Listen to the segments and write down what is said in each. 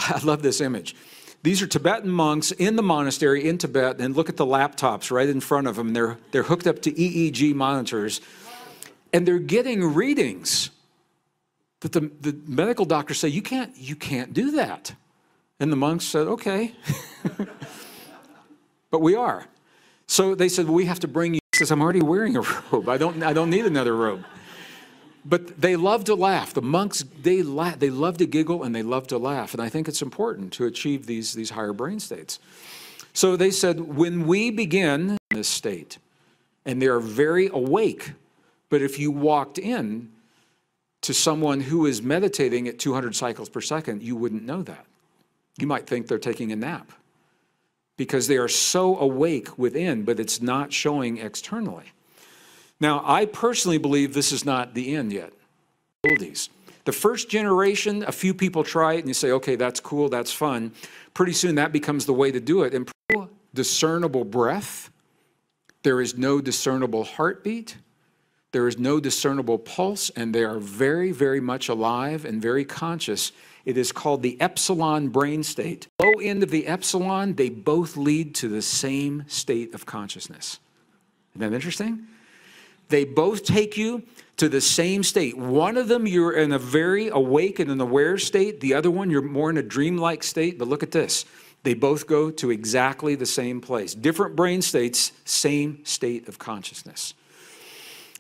I love this image. These are Tibetan monks in the monastery in Tibet, and look at the laptops right in front of them. They're hooked up to EEG monitors, and they're getting readings that the medical doctors say, you can't do that. And the monks said, okay. But we are. So they said, well, we have to bring you. He says, I'm already wearing a robe. I don't need another robe. But they love to laugh. The monks, they love to giggle and they love to laugh. And I think it's important to achieve these higher brain states. So they said, when we begin in this state, and they are very awake, but if you walked in to someone who is meditating at 200 cycles per second, you wouldn't know that. You might think they're taking a nap because they are so awake within, but it's not showing externally. Now, I personally believe this is not the end yet. The first generation, a few people try it and you say, okay, that's cool, that's fun. Pretty soon that becomes the way to do it. And discernible breath, there is no discernible heartbeat, there is no discernible pulse, and they are very, very much alive and very conscious. It is called the epsilon brain state. Low end of the epsilon, they both lead to the same state of consciousness. Isn't that interesting? They both take you to the same state. One of them, you're in a very awake and an aware state. The other one, you're more in a dreamlike state. But look at this. They both go to exactly the same place. Different brain states, same state of consciousness.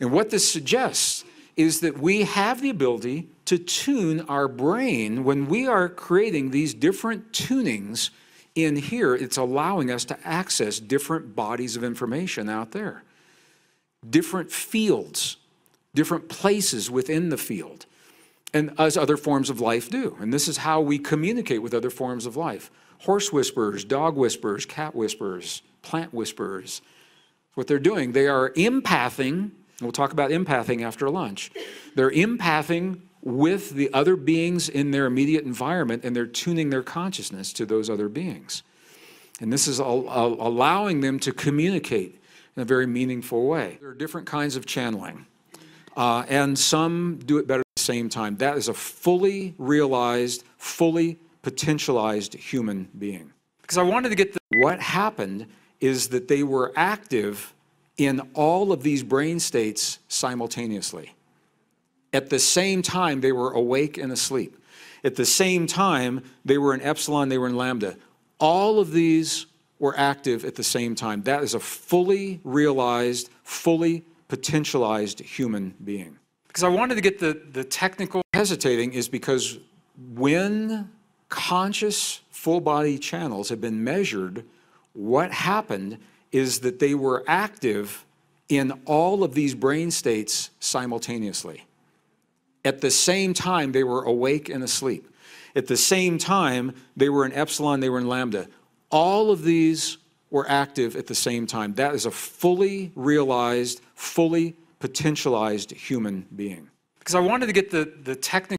And what this suggests is that we have the ability to tune our brain. When we are creating these different tunings in here, it's allowing us to access different bodies of information out there. Different fields, different places within the field, and as other forms of life do. And this is how we communicate with other forms of life. Horse whisperers, dog whisperers, cat whisperers, plant whisperers. What they're doing, they are empathing. We'll talk about empathing after lunch. They're empathing with the other beings in their immediate environment, and they're tuning their consciousness to those other beings. And this is allowing them to communicate in a very meaningful way. There are different kinds of channeling, and some do it better at the same time. That is a fully realized, fully potentialized human being. Because I wanted to get what happened is that they were active in all of these brain states simultaneously. At the same time, they were awake and asleep. At the same time, they were in epsilon, they were in lambda. All of these were active at the same time. That is a fully realized, fully potentialized human being. Because I wanted to get the technical hesitating is because when conscious full body channels have been measured, what happened is that they were active in all of these brain states simultaneously. At the same time, they were awake and asleep. At the same time, they were in epsilon, they were in lambda. All of these were active at the same time. That is a fully realized, fully potentialized human being. Because I wanted to get the technical